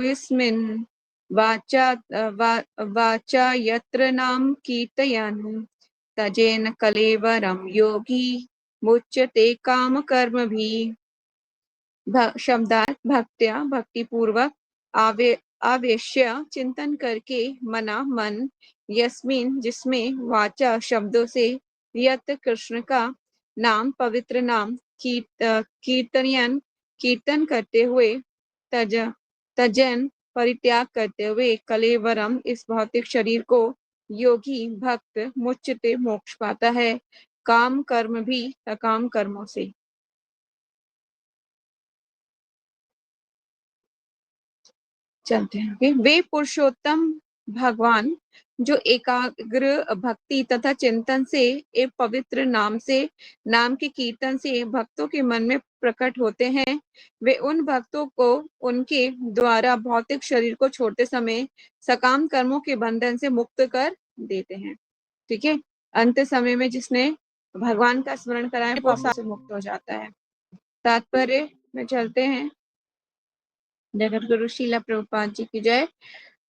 यस्मिन् वाचा यत्र नाम कीर्तयन् तजेन कलेवरं योगी मुच्यते काम कर्मभिः। शब्दार्थ भक्त्या भक्तिपूर्वक आवेश्य चिंतन करके मन यस्मिन जिसमें वाचा शब्दों से यत कृष्ण का नाम पवित्र नाम कीर्तन कीर्तन करते हुए तज तजन परित्याग करते हुए कलेवरम इस भौतिक शरीर को योगी भक्त मुच्यते मोक्ष पाता है काम कर्म भी अकाम कर्मों से। चलते हैं वे पुरुषोत्तम भगवान जो एकाग्र भक्ति तथा चिंतन से एक पवित्र नाम से नाम के कीर्तन से भक्तों के मन में प्रकट होते हैं, वे उन भक्तों को उनके द्वारा भौतिक शरीर को छोड़ते समय सकाम कर्मों के बंधन से मुक्त कर देते हैं। ठीक है, अंत समय में जिसने भगवान का स्मरण कराया वो से मुक्त हो जाता है। तात्पर्य में चलते हैं। जगत गुरु शीला प्रभुपाद जी की जय।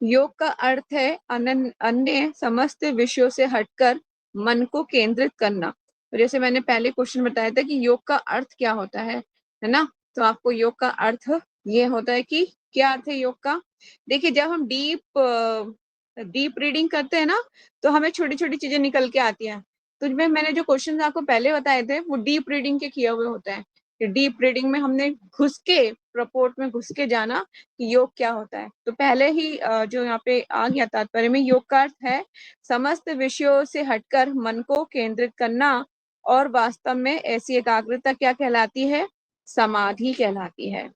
योग का अर्थ है अन्य समस्त विषयों से हटकर मन को केंद्रित करना। तो जैसे मैंने पहले क्वेश्चन बताया था कि योग का अर्थ क्या होता है ना, तो आपको योग का अर्थ ये होता है कि क्या अर्थ है योग का। देखिए, जब हम डीप रीडिंग करते हैं ना, तो हमें छोटी छोटी चीजें निकल के आती हैं। तो मैंने जो क्वेश्चन आपको पहले बताए थे वो डीप रीडिंग के किए हुए होते हैं। डीप रीडिंग में हमने घुस के प्रपोर्ट में घुस के जाना कि योग क्या होता है। तो पहले ही जो यहाँ पे आ गया तात्पर्य में, योग का अर्थ है समस्त विषयों से हटकर मन को केंद्रित करना, और वास्तव में ऐसी एकाग्रता क्या कहलाती है, समाधि कहलाती है।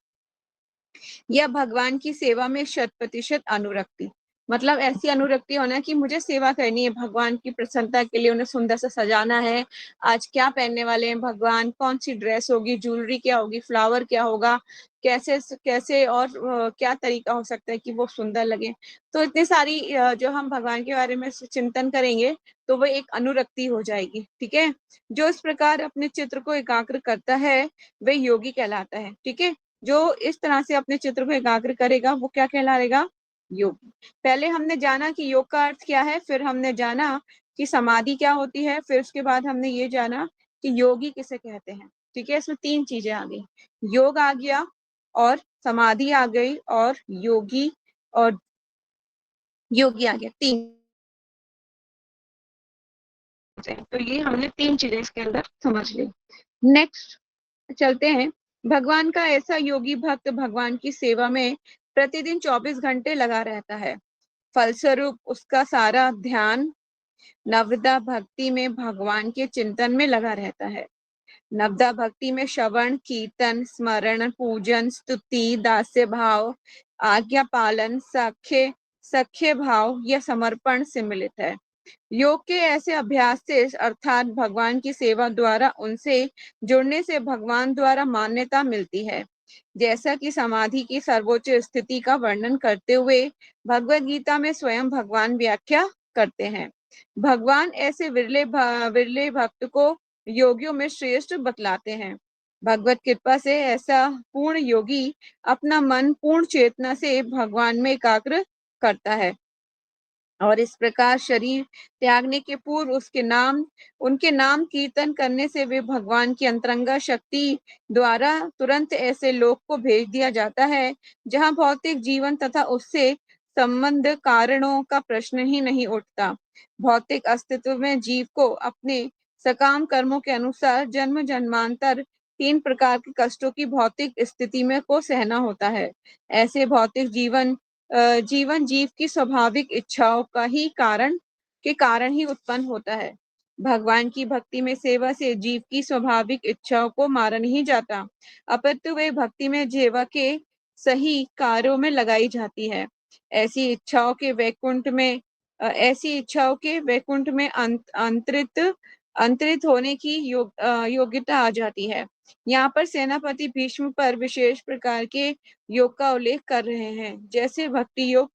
यह भगवान की सेवा में 100% अनुरक्ति, मतलब ऐसी अनुरक्ति होना कि मुझे सेवा करनी है भगवान की प्रसन्नता के लिए, उन्हें सुंदर से सजाना है, आज क्या पहनने वाले हैं भगवान, कौन सी ड्रेस होगी, ज्वेलरी क्या होगी, फ्लावर क्या होगा, कैसे कैसे और क्या तरीका हो सकता है कि वो सुंदर लगे। तो इतनी सारी जो हम भगवान के बारे में चिंतन करेंगे तो वो एक अनुरक्ति हो जाएगी। ठीक है, जो इस प्रकार अपने चित्र को एकाग्र करता है वह योगी कहलाता है। ठीक है, जो इस तरह से अपने चित्र को एकाग्र करेगा वो क्या कहलाएगा, योगी। पहले हमने जाना कि योग का अर्थ क्या है, फिर हमने जाना कि समाधि क्या होती है, फिर उसके बाद हमने ये जाना कि योगी किसे कहते हैं। ठीक है, इसमें 3 चीजें आ गई, योग आ गया और समाधि आ गई और योगी आ गया, 3। तो ये हमने 3 चीजें इसके अंदर समझ ली। नेक्स्ट चलते हैं। भगवान का ऐसा योगी भक्त भगवान की सेवा में प्रतिदिन 24 घंटे लगा रहता है। फलस्वरूप उसका सारा ध्यान नवदा भक्ति में भगवान के चिंतन में लगा रहता है। नवदा भक्ति में श्रवण कीर्तन स्मरण पूजन स्तुति दास्य भाव आज्ञा पालन सख्य भाव या समर्पण सम्मिलित है। योग के ऐसे अभ्यास से अर्थात भगवान की सेवा द्वारा उनसे जुड़ने से भगवान द्वारा मान्यता मिलती है। जैसा कि समाधि की सर्वोच्च स्थिति का वर्णन करते हुए भगवत गीता में स्वयं भगवान व्याख्या करते हैं। भगवान ऐसे विरले भक्त को योगियों में श्रेष्ठ बतलाते हैं। भगवत कृपा से ऐसा पूर्ण योगी अपना मन पूर्ण चेतना से भगवान में एकाग्र करता है और इस प्रकार शरीर त्यागने के पूर्व उनके नाम कीर्तन करने से वे भगवान की अंतरंगा शक्ति द्वारा तुरंत ऐसे लोक को भेज दिया जाता है जहां भौतिक जीवन तथा उससे संबंध कारणों का प्रश्न ही नहीं उठता। भौतिक अस्तित्व में जीव को अपने सकाम कर्मों के अनुसार जन्म जन्मांतर 3 प्रकार के कष्टों की भौतिक स्थिति में को सहना होता है। ऐसे भौतिक जीवन जीव की स्वाभाविक इच्छाओं के कारण ही उत्पन्न होता है। भगवान की भक्ति में सेवा से जीव की स्वाभाविक इच्छाओं को मारा नहीं जाता, अपितु वे भक्ति में जीवा के सही कार्यों में लगाई जाती है। ऐसी इच्छाओं के वैकुंठ में अंतरित होने की योग्यता आ जाती है। यहाँ पर सेनापति भीष्म पर विशेष प्रकार के योग का उल्लेख कर रहे हैं, जैसे भक्ति योग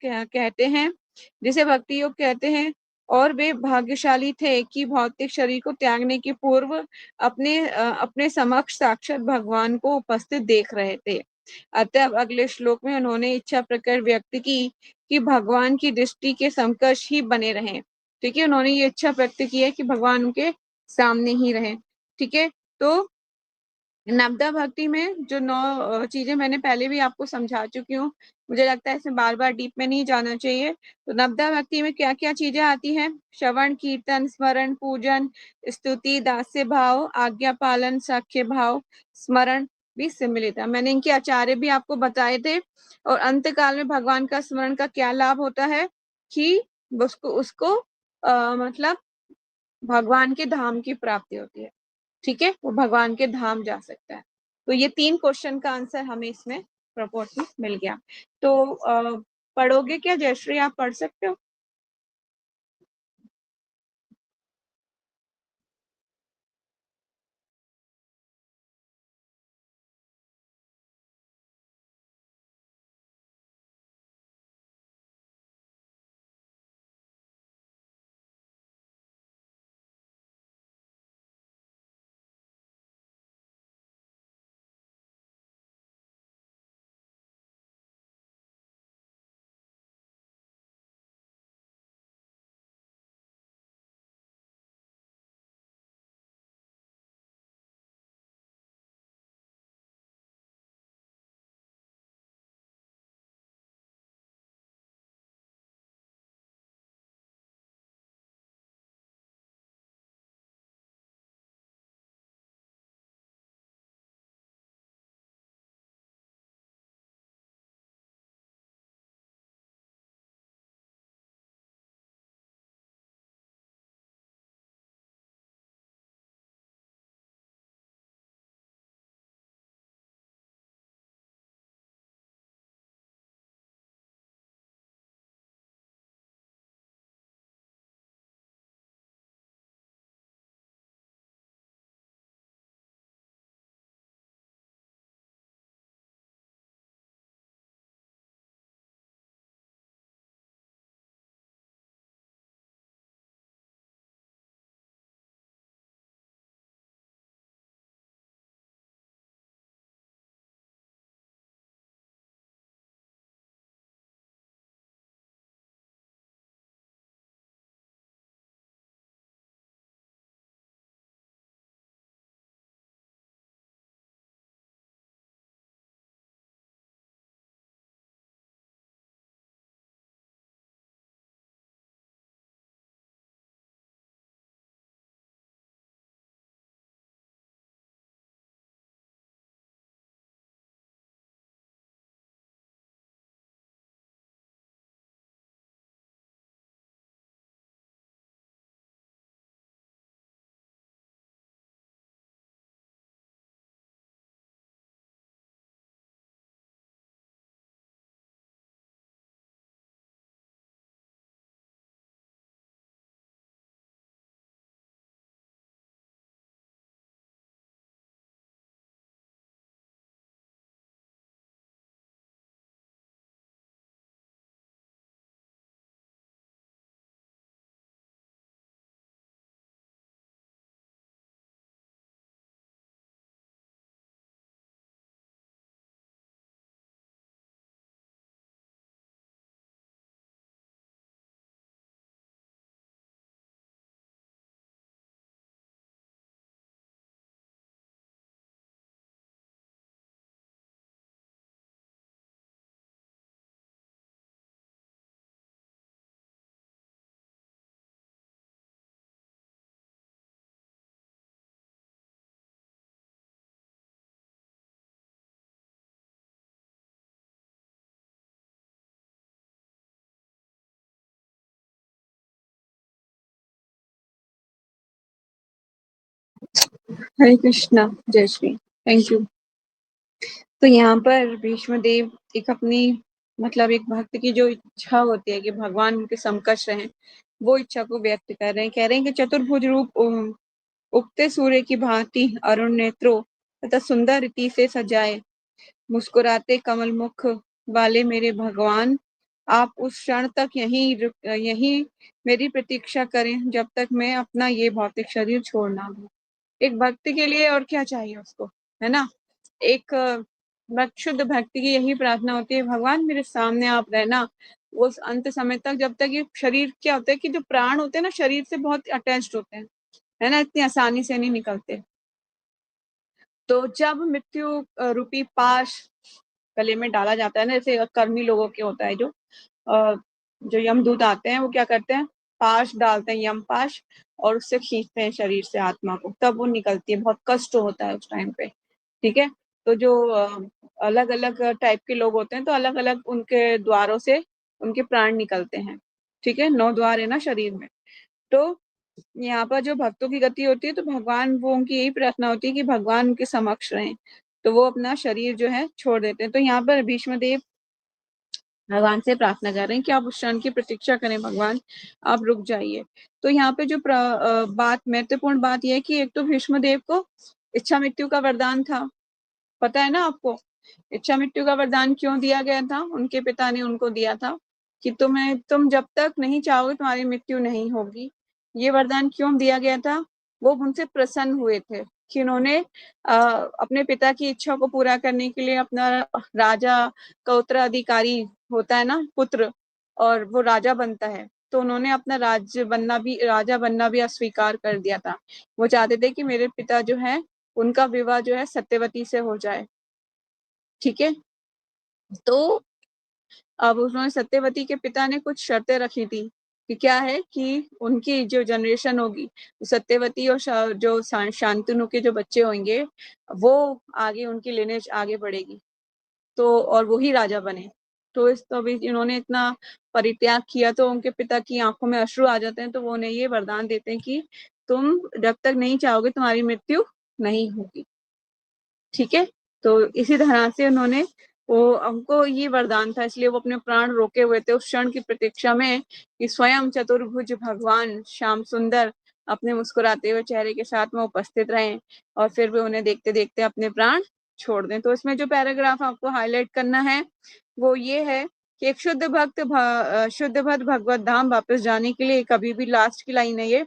कहते हैं। और वे भाग्यशाली थे कि भौतिक शरीर को त्यागने के पूर्व अपने समक्ष साक्षात भगवान को उपस्थित देख रहे थे। अतः अगले श्लोक में उन्होंने इच्छा प्रकट व्यक्त की कि भगवान की दृष्टि के समकक्ष ही बने रहें। ठीक है, उन्होंने ये इच्छा व्यक्त की है कि भगवान उनके सामने ही रहें। ठीक है, तो नवदा भक्ति में जो 9 चीजें मैंने पहले भी आपको समझा चुकी हूँ, मुझे लगता है इसमें बार-बार डीप में नहीं जाना चाहिए। तो नवदा भक्ति में क्या-क्या चीजें आती हैं? श्रवण, कीर्तन, स्मरण, पूजन, स्तुति, दास्य भाव, आज्ञा पालन, साख्य भाव, स्मरण भी सम्मिलित है। मैंने इनके आचार्य भी आपको बताए थे। और अंत काल में भगवान का स्मरण का क्या लाभ होता है कि उसको उसको मतलब भगवान के धाम की प्राप्ति होती है। ठीक है, वो भगवान के धाम जा सकता है। तो ये 3 क्वेश्चन का आंसर हमें इसमें प्रपोर्ट में मिल गया। तो पढ़ोगे क्या जयश्री, आप पढ़ सकते हो? हरे कृष्णा, जय श्री, थैंक यू। तो यहाँ पर भीष्मदेव एक अपनी मतलब एक भक्त की जो इच्छा होती है कि भगवान उनके समकक्ष रहें, वो इच्छा को व्यक्त कर रहे हैं। कह रहे हैं कि चतुर्भुज रूप उगते सूर्य की भांति अरुण नेत्रों तथा सुंदर रीति से सजाए मुस्कुराते कमल मुख वाले मेरे भगवान, आप उस क्षण तक यही मेरी प्रतीक्षा करें जब तक मैं अपना ये भौतिक शरीर छोड़ ना दूं। एक भक्त के लिए और क्या चाहिए उसको, है ना? एक शुद्ध भक्ति की यही प्रार्थना होती है, भगवान मेरे सामने आप रहना उस अंत समय तक, जब तक ये शरीर, क्या होता है कि जो प्राण होते हैं ना शरीर से बहुत अटैच्ड होते हैं, है ना, इतनी आसानी से नहीं निकलते। तो जब मृत्यु रूपी पाश गले में डाला जाता है ना, जैसे कर्मी लोगों के होता है, जो यमदूत आते हैं वो क्या करते हैं, पाश डालते हैं, यम पाश, और उससे खींचते हैं शरीर से आत्मा को, तब वो निकलती है। बहुत कष्ट होता है उस टाइम पे, ठीक है। तो जो अलग अलग टाइप के लोग होते हैं, तो अलग अलग उनके द्वारों से उनके प्राण निकलते हैं, ठीक है। 9 द्वार है ना शरीर में। तो यहाँ पर जो भक्तों की गति होती है, तो भगवान, वो उनकी यही प्रार्थना होती है कि भगवान उनके समक्ष रहें, तो वो अपना शरीर जो है छोड़ देते हैं। तो यहाँ पर भीष्म देव भगवान से प्रार्थना कर रहे हैं कि आप उस क्षण की प्रतीक्षा करें, भगवान आप रुक जाइए। तो यहाँ पे जो बात, महत्वपूर्ण बात यह है कि एक तो भीष्म देव को इच्छा मृत्यु का वरदान था, पता है ना आपको। इच्छा मृत्यु का वरदान क्यों दिया गया था, उनके पिता ने उनको दिया था कि तुम जब तक नहीं चाहोगे तुम्हारी मृत्यु नहीं होगी। ये वरदान क्यों दिया गया था, वो उनसे प्रसन्न हुए थे कि उन्होंने अपने पिता की इच्छा को पूरा करने के लिए, अपना राजा का उत्तराधिकारी होता है ना पुत्र, और वो राजा बनता है, तो उन्होंने अपना राजा बनना भी अस्वीकार कर दिया था। वो चाहते थे कि मेरे पिता जो है उनका विवाह जो है सत्यवती से हो जाए, ठीक है। तो अब उन्होंने, सत्यवती के पिता ने कुछ शर्तें रखी थी कि क्या है कि उनकी जो जनरेशन होगी, सत्यवती और जो शांतनु के जो बच्चे होंगे, वो आगे उनकी लिनेज आगे बढ़ेगी, तो और वो ही राजा बने। तो अभी इन्होंने इतना परित्याग किया, तो उनके पिता की आंखों में अश्रु आ जाते हैं, तो वो उन्हें ये वरदान देते हैं कि तुम जब तक नहीं चाहोगे तुम्हारी मृत्यु नहीं होगी, ठीक है। तो इसी तरह से उन्होंने, वो हमको ये वरदान था, इसलिए वो अपने प्राण रोके हुए थे उस क्षण की प्रतीक्षा में कि स्वयं चतुर्भुज भगवान श्याम सुंदर अपने मुस्कुराते हुए चेहरे के साथ में उपस्थित रहें, और फिर भी उन्हें देखते देखते अपने प्राण छोड़ दें। तो इसमें जो पैराग्राफ आपको हाईलाइट करना है वो ये है कि एक शुद्ध भक्त भगवत धाम वापस जाने के लिए कभी भी, लास्ट की लाइन है ये,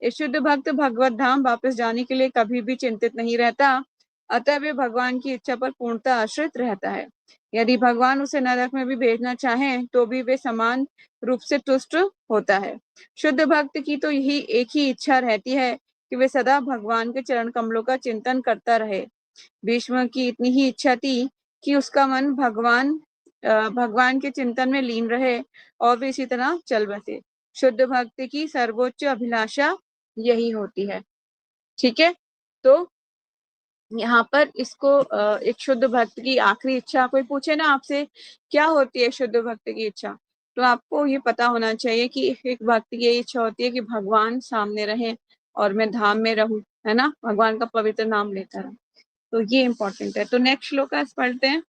एक शुद्ध भक्त भगवत धाम वापस जाने के लिए कभी भी चिंतित नहीं रहता, अतः वे भगवान की इच्छा पर पूर्णतः आश्रित रहता है। यदि भगवान उसे नरक में भी भेजना चाहें तो भी वे समान रूप से तुष्ट होता है। शुद्ध भक्त की तो यही एक ही इच्छा रहती है कि वे सदा भगवान के चरण कमलों का चिंतन करता रहे। भीष्म की इतनी ही इच्छा थी कि उसका मन भगवान के चिंतन में लीन रहे और वे इसी तरह चल बसे। शुद्ध भक्त की सर्वोच्च अभिलाषा यही होती है, ठीक है। तो यहाँ पर इसको एक शुद्ध भक्त की आखिरी इच्छा, कोई पूछे ना आपसे क्या होती है शुद्ध भक्त की इच्छा, तो आपको ये पता होना चाहिए कि एक भक्त की ये इच्छा होती है कि भगवान सामने रहे और मैं धाम में रहूं, है ना, भगवान का पवित्र नाम लेता रहूं। तो ये इंपॉर्टेंट है। तो नेक्स्ट श्लोक पढ़ते हैं।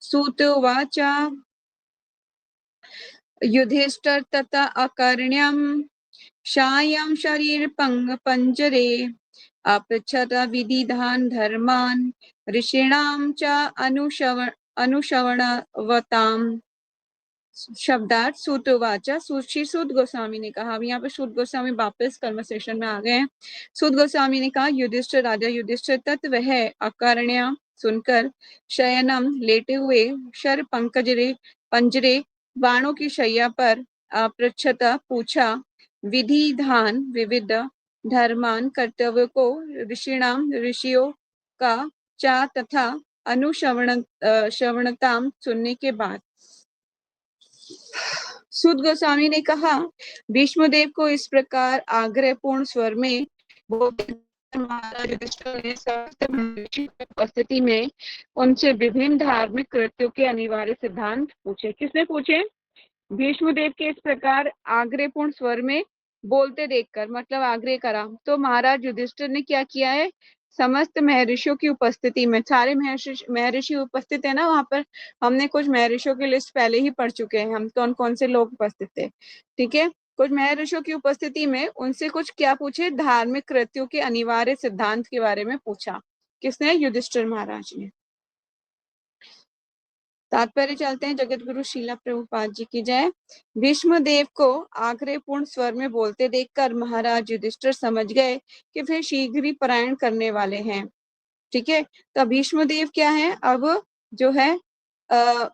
सूत उवाच युधिष्ठिर तथा अकर्ण्यम सायं शरीर पंजरे अपृच्छत विधिधान धर्मान ऋषीणाम च अनुशवणवताम। शब्दार्थ सूतवाचा, श्री सूत गोस्वामी ने कहा। अब यहाँ पे सूत गोस्वामी वापस कन्वर्सेशन में आ गए हैं। सूत गोस्वामी ने कहा, युधिष्ठिर, राजा युधिष्ठिर तत्व है अकर्ण्य सुनकर शयनम लेटे हुए शर पंकजरे पंजरे बाणों की शैया पर अपृच्छता पूछा विधिधान विविध धर्मान कर्तव्य को ऋषिणाम ऋषियों का चा तथा श्रवणताम सुनने के बाद सूत गोस्वामी ने कहा, भीष्मदेव को इस प्रकार आग्रहपूर्ण स्वर में महाराज युधिष्ठिर ने समस्त महर्षि की उपस्थिति में उनसे विभिन्न धार्मिक कृत्यों के अनिवार्य सिद्धांत पूछे। किसने पूछे? भीष्मदेव के इस प्रकार आग्रहपूर्ण स्वर में बोलते देखकर, मतलब आग्रह करा, तो महाराज युधिष्ठिर ने क्या किया है, समस्त महर्षियों की उपस्थिति में, सारे महर्षि उपस्थित है ना वहां पर, हमने कुछ महर्षियों की लिस्ट पहले ही पढ़ चुके हैं, हम कौन कौन से लोग उपस्थित थे, ठीक है। कुछ महर्षियों की उपस्थिति में उनसे कुछ क्या पूछे, धार्मिक कृत्यों के अनिवार्य सिद्धांत के बारे में पूछा। किसने? युधिष्ठिर महाराज ने। तात्पर्य चलते हैं, जगत गुरु शीला प्रभुपाद जी की जय। भीष्मदेव को आग्रहपूर्ण स्वर में बोलते देखकर महाराज युधिष्ठिर समझ गए कि वे शीघ्र ही पलायन करने वाले हैं। ठीक है। तो भीष्म देव क्या है, अब जो है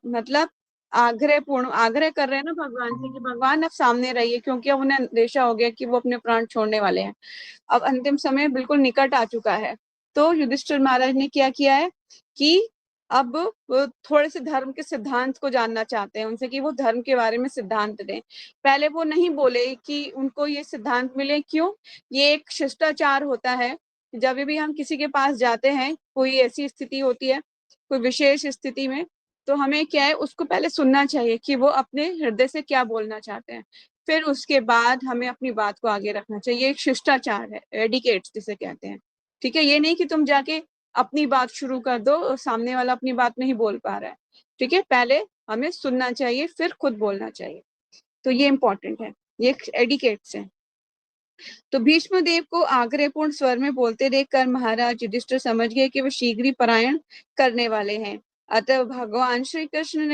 मतलब आग्रह कर रहे हैं ना भगवान से कि भगवान अब सामने रहिए, क्योंकि अब उन्हें अंदेशा हो गया कि वो अपने प्राण छोड़ने वाले हैं। अब अंतिम समय बिल्कुल निकट आ चुका है। तो युधिष्ठिर महाराज ने क्या किया है कि अब वो थोड़े से धर्म के सिद्धांत को जानना चाहते हैं उनसे, कि वो धर्म के बारे में सिद्धांत दें। पहले वो नहीं बोले कि उनको ये सिद्धांत मिले, क्यों? ये एक शिष्टाचार होता है। जब भी हम किसी के पास जाते हैं, कोई ऐसी स्थिति होती है, कोई विशेष स्थिति में, तो हमें क्या है, उसको पहले सुनना चाहिए कि वो अपने हृदय से क्या बोलना चाहते हैं, फिर उसके बाद हमें अपनी बात को आगे रखना चाहिए। ये एक शिष्टाचार है, एडिकेट्स जिसे कहते हैं। ठीक है, ये नहीं कि तुम जाके अपनी बात शुरू कर दो और सामने वाला अपनी बात नहीं बोल पा रहा है। ठीक है, पहले हमें सुनना चाहिए, फिर खुद बोलना चाहिए। तो ये इंपॉर्टेंट है, ये एडिकेट्स है। तो भीष्म देव को आग्रहपूर्ण स्वर में बोलते देखकर महाराज युधिष्ठिर समझ गए कि वे शीघ्र ही पलायन करने वाले हैं। अतः भगवान श्री कृष्ण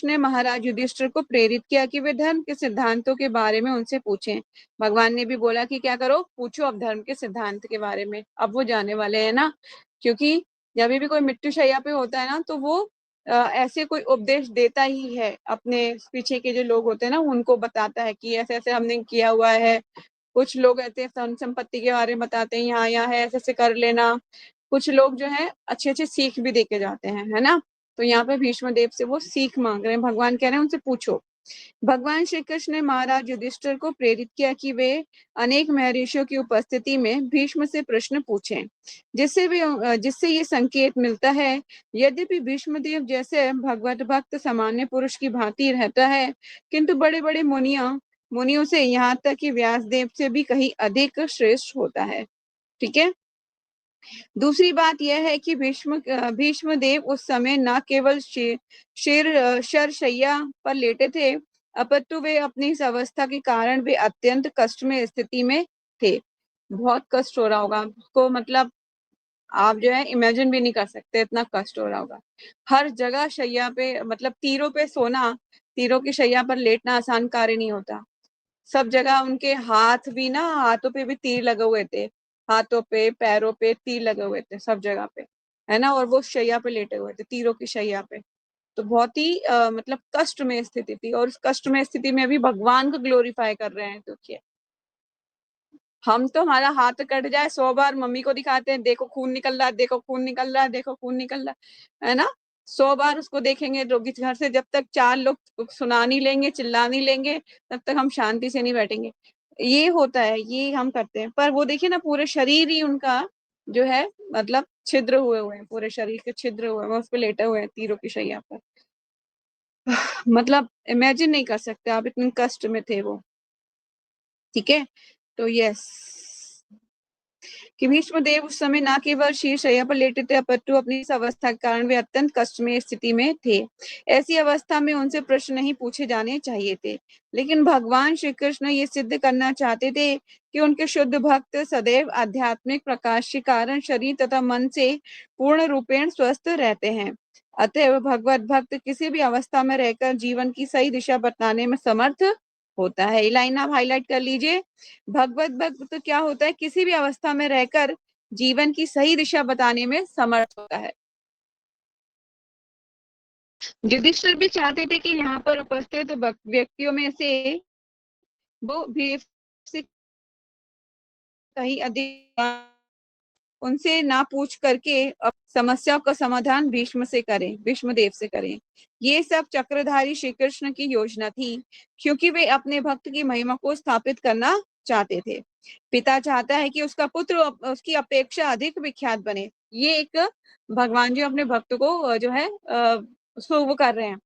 ने महाराज युधिष्ठिर को प्रेरित किया कि वे धर्म के सिद्धांतों के बारे में उनसे पूछें। भगवान ने भी बोला कि क्या करो, पूछो अब धर्म के सिद्धांत के बारे में, अब वो जाने वाले हैं ना। क्योंकि जब भी कोई मृत्यु शैया पे होता है ना, तो वो ऐसे कोई उपदेश देता ही है, अपने पीछे के जो लोग होते हैं ना उनको बताता है कि ऐसे ऐसे हमने किया हुआ है। कुछ लोग ऐसे धन संपत्ति के बारे में बताते हैं, यहाँ यहाँ है, ऐसे ऐसे कर लेना। कुछ लोग जो है अच्छे अच्छे सीख भी देके जाते हैं, है ना। तो यहाँ पे भीष्म देव से वो सीख मांग रहे हैं, भगवान कह रहे हैं उनसे पूछो। भगवान श्री कृष्ण ने महाराज युधिष्ठिर को प्रेरित किया कि वे अनेक महर्षियों की उपस्थिति में भीष्म से प्रश्न पूछें, जिससे ये संकेत मिलता है, यद्यपि भीष्मदेव जैसे भगवत भक्त सामान्य पुरुष की भांति रहता है, किंतु बड़े बड़े मुनियों से, यहाँ तक कि व्यासदेव से भी कहीं अधिक श्रेष्ठ होता है। ठीक है। दूसरी बात यह है कि भीष्म देव उस समय न केवल शरशैया पर लेटे थे, अपितु वे अपनी इस अवस्था के कारण वे अत्यंत कष्टमय स्थिति में थे। बहुत कष्ट हो रहा होगा उसको, मतलब आप जो है इमेजिन भी नहीं कर सकते, इतना कष्ट हो रहा होगा। हर जगह शैया पे, मतलब तीरों पे सोना, तीरों की शैया पर लेटना आसान कार्य नहीं होता। सब जगह उनके हाथ भी ना, हाथों पे भी तीर लगे हुए थे, हाथों पे पैरों पे तीर लगे हुए थे सब जगह पे, है ना। और वो शैया पे लेटे हुए थे, तीरों की शैया पे। तो बहुत ही मतलब कष्ट में स्थिति थी, और उस कष्ट में स्थिति में भी भगवान को ग्लोरीफाई कर रहे हैं। देखिए, हम तो हमारा हाथ कट जाए 100 बार मम्मी को दिखाते हैं, देखो खून निकल रहा है, देखो खून निकल रहा है, देखो खून निकल रहा है ना। 100 बार उसको देखेंगे, लोग इस घर से जब तक 4 लोग सुना नहीं लेंगे, चिल्ला नहीं लेंगे, तब तक हम शांति से नहीं बैठेंगे। ये होता है, ये हम करते हैं। पर वो देखिए ना, पूरे शरीर ही उनका जो है, मतलब छिद्र हुए हैं, पूरे शरीर के छिद्र हुए हैं, उस पर लेटे हुए हैं तीरों की शैया पर। मतलब इमेजिन नहीं कर सकते आप, इतने कष्ट में थे वो। ठीक है। तो यस, कि भीष्मदेव उस समय न केवल शीर्षशैया पर लेटे थे, अपितु अपनी इस अवस्था के कारण वे अत्यंत कष्टमय स्थिति में थे। ऐसी अवस्था में उनसे प्रश्न नहीं पूछे जाने चाहिए थे, लेकिन भगवान श्री कृष्ण ये सिद्ध करना चाहते थे कि उनके शुद्ध भक्त सदैव आध्यात्मिक प्रकाश के कारण शरीर तथा मन से पूर्ण रूपेण स्वस्थ रहते हैं। अतएव भगवत भक्त किसी भी अवस्था में रहकर जीवन की सही दिशा बताने में समर्थ होता है। ये लाइन आप हाईलाइट कर लीजिए। भगवत भक्त तो क्या होता है, किसी भी अवस्था में रहकर जीवन की सही दिशा बताने में समर्थ होता है। युधिष्ठिर भी चाहते थे कि यहाँ पर उपस्थित व्यक्तियों में से वो भी से कहीं अधिक उनसे ना पूछ करके समस्या का समाधान भीष्म से करें, भीष्मदेव से करें। ये सब चक्रधारी श्री कृष्ण की योजना थी, क्योंकि वे अपने भक्त की महिमा को स्थापित करना चाहते थे। पिता चाहता है कि उसका पुत्र उसकी अपेक्षा अधिक विख्यात बने। ये एक भगवान जी अपने भक्त को जो है उसको वो कर रहे हैं,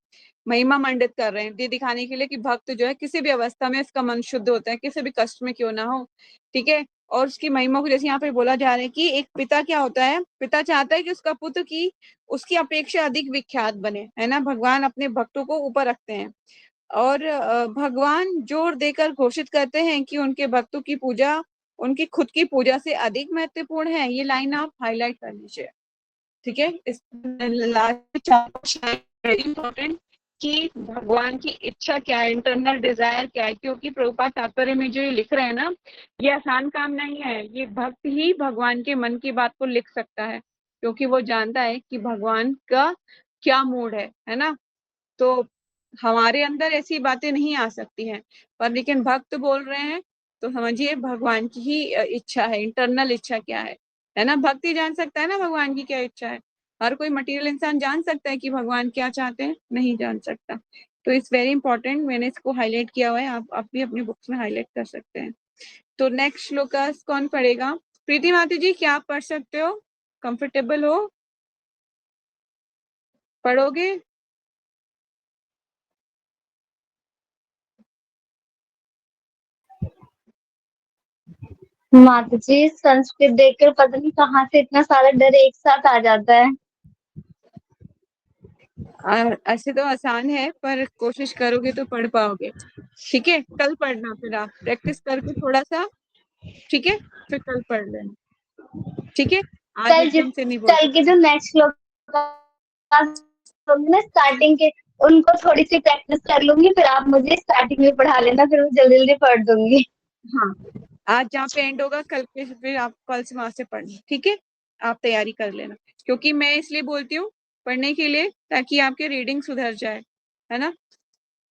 महिमा मंडित कर रहे हैं, ये दिखाने के लिए कि भक्त जो है किसी भी अवस्था में इसका मन शुद्ध होता है, किसी भी कष्ट में क्यों ना हो। ठीक है। और उसकी महिमा को जैसे यहाँ पे बोला जा रहा है कि एक पिता क्या होता है, पिता चाहता है कि उसका पुत्र की उसकी अपेक्षा अधिक विख्यात बने, है ना। भगवान अपने भक्तों को ऊपर रखते हैं, और भगवान जोर देकर घोषित करते हैं कि उनके भक्तों की पूजा उनकी खुद की पूजा से अधिक महत्वपूर्ण है। ये लाइन आप हाईलाइट कर लीजिए। ठीक है। इस लास्ट वेरी इंपॉर्टेंट, कि भगवान की इच्छा क्या है, इंटरनल डिजायर क्या है। क्योंकि प्रभुपाद तात्पर्य में जो ये लिख रहे हैं ना, ये आसान काम नहीं है। ये भक्त ही भगवान के मन की बात को लिख सकता है। क्योंकि वो जानता है कि भगवान का क्या मूड है ना। तो हमारे अंदर ऐसी बातें नहीं आ सकती हैं, पर लेकिन भक्त बोल रहे हैं तो समझिए भगवान की ही इच्छा है, इंटरनल इच्छा क्या है ना। भक्त ही जान सकता है ना भगवान की क्या इच्छा है। हर कोई मटेरियल इंसान जान सकता है कि भगवान क्या चाहते हैं, नहीं जान सकता। तो इट्स वेरी इंपॉर्टेंट, मैंने इसको हाईलाइट किया हुआ है, आप भी अपनी बुक्स में हाईलाइट कर सकते हैं। तो नेक्स्ट श्लोकास कौन पढ़ेगा? प्रीति माता जी, क्या आप पढ़ सकते हो? कंफर्टेबल हो? पढ़ोगे? माता जी, संस्कृत देखकर पता नहीं कहाँ से इतना सारा डर एक साथ आ जाता है। ऐसे तो आसान है, पर कोशिश करोगे तो पढ़ पाओगे। ठीक है, कल पढ़ना, फिर आप प्रैक्टिस करके थोड़ा सा। ठीक है, फिर कल पढ़ लेना। ठीक है, आज कल एकदम से नहीं बोल कल के सकते। जो नेक्स्ट लोग ना स्टार्टिंग के, उनको थोड़ी सी प्रैक्टिस कर लूंगी, फिर आप मुझे स्टार्टिंग में पढ़ा लेना, फिर मैं जल्दी जल्दी पढ़ दूंगी। हाँ, आज जहाँ पे एंड होगा कल के, फिर आप कल से वहां से पढ़ना। ठीक है, आप तैयारी कर लेना, क्योंकि मैं इसलिए बोलती हूँ पढ़ने के लिए, ताकि आपके रीडिंग सुधर जाए, है ना।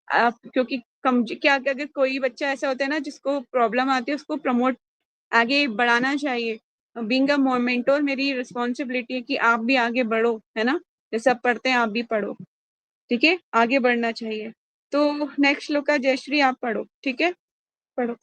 आप क्योंकि कम क्या, अगर कोई बच्चा ऐसा होता है ना जिसको प्रॉब्लम आती है, उसको प्रमोट आगे बढ़ाना चाहिए। बीइंग अ मोमेंटोर, मेरी रिस्पॉन्सिबिलिटी है कि आप भी आगे बढ़ो, है ना। जैसे आप पढ़ते हैं आप भी पढ़ो। ठीक है, आगे बढ़ना चाहिए। तो नेक्स्ट श्लोका जयश्री आप पढ़ो। ठीक है, पढ़ो।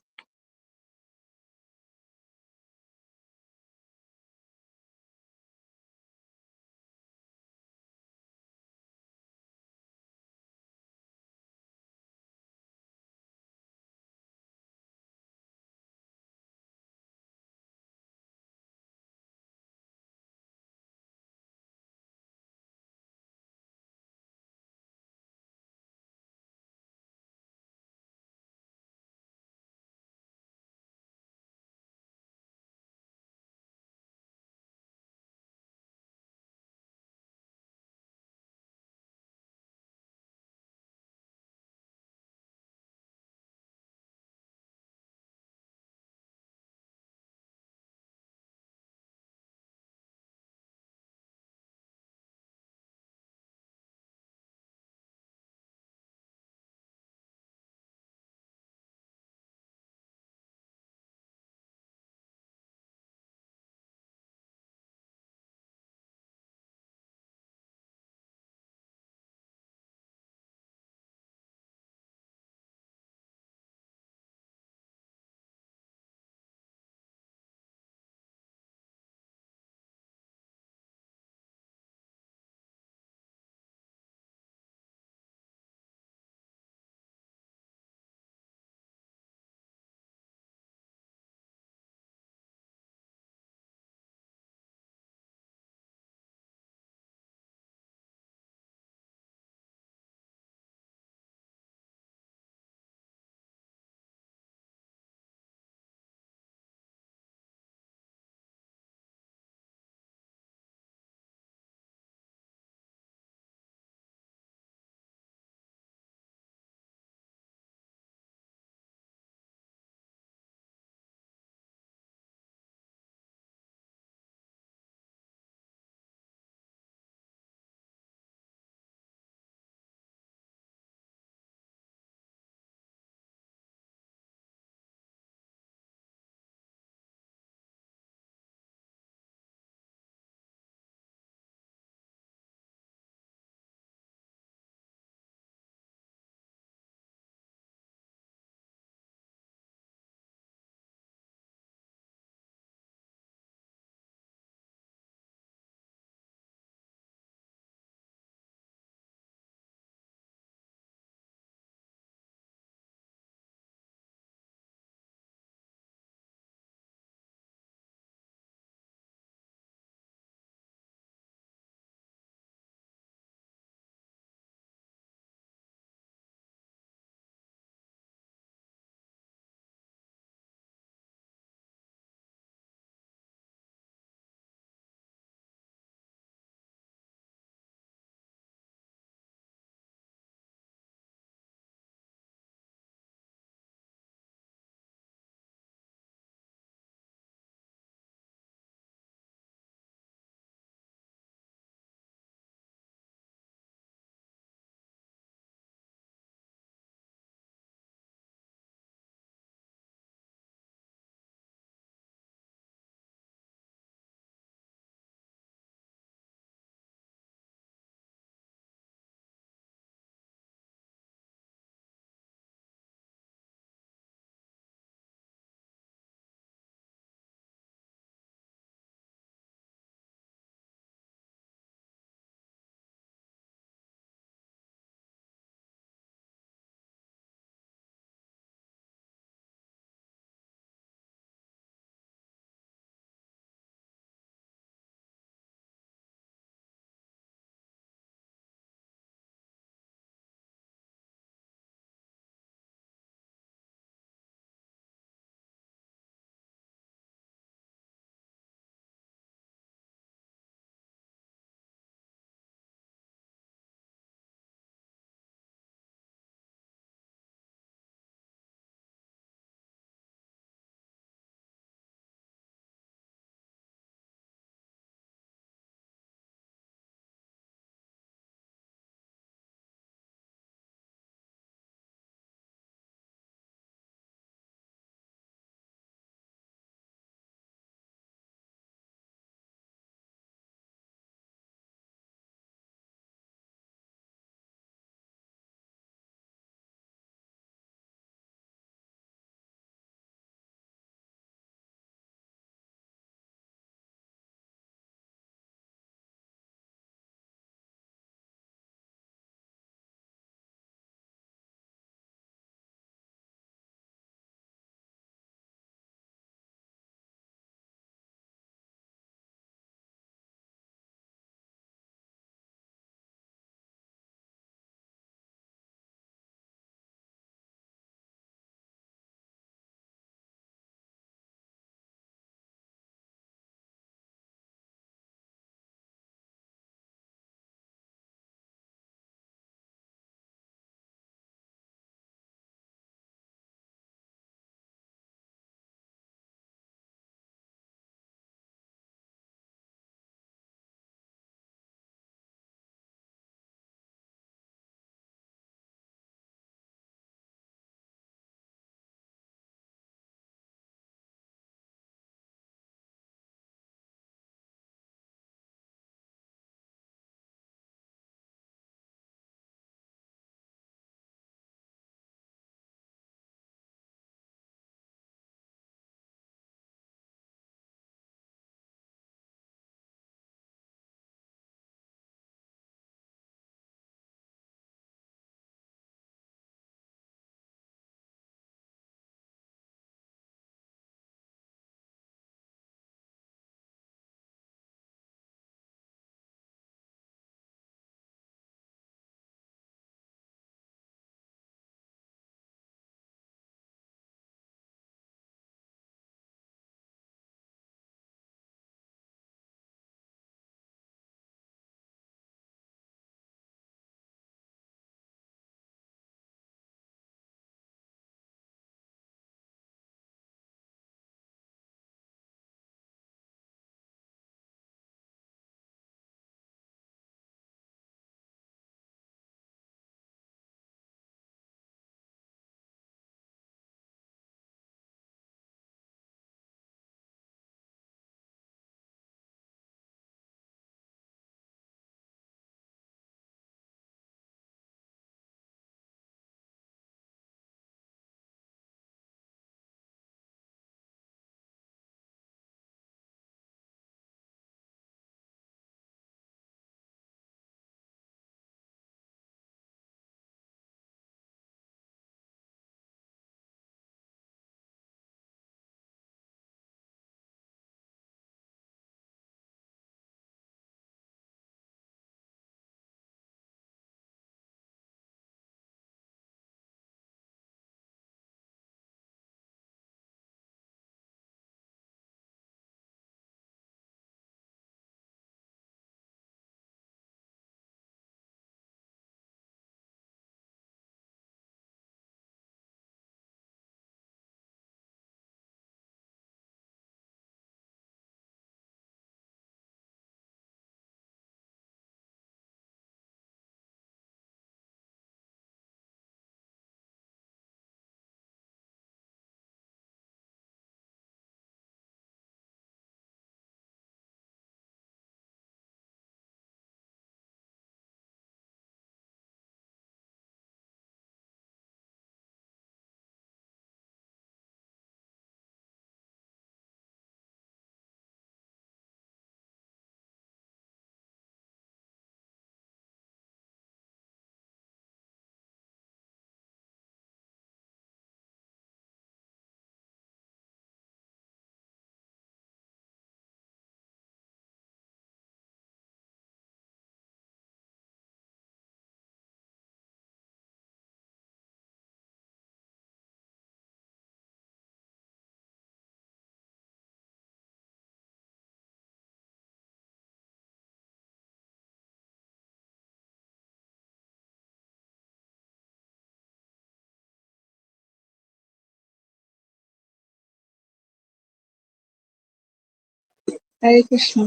Hare Krishna.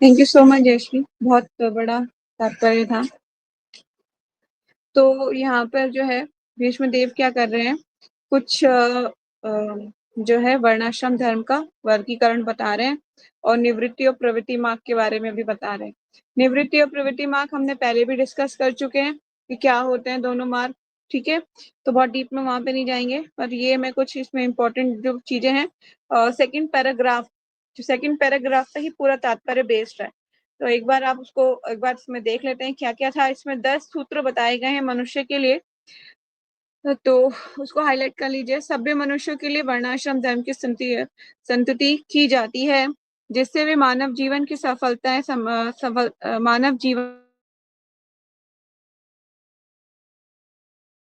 Thank you so much Jayashree, बहुत बड़ा तात्पर्य था। तो यहाँ पर जो है भीष्म देव क्या कर रहे हैं, कुछ जो है वर्णाश्रम धर्म का वर्गीकरण बता रहे हैं और निवृत्ति और प्रवृत्ति मार्ग के बारे में भी बता रहे हैं। निवृत्ति और प्रवृत्ति मार्ग हमने पहले भी डिस्कस कर चुके हैं कि क्या होते हैं दोनों मार्ग, ठीक है, तो बहुत डीप में वहां पे नहीं जाएंगे, पर ये मैं कुछ इसमें इंपॉर्टेंट जो चीजें हैं, सेकंड पैराग्राफ, जो सेकंड पैराग्राफ पे ही पूरा तात्पर्य बेस्ड है, तो एक बार आप उसको एक बार इसमें देख लेते हैं क्या क्या था इसमें। 10 सूत्र बताए गए हैं मनुष्य के लिए, तो उसको हाईलाइट कर लीजिए। सभ्य मनुष्यों के लिए वर्णाश्रम धर्म की संतुति की जाती है, जिससे वे मानव जीवन की सफलताएं मानव जीवन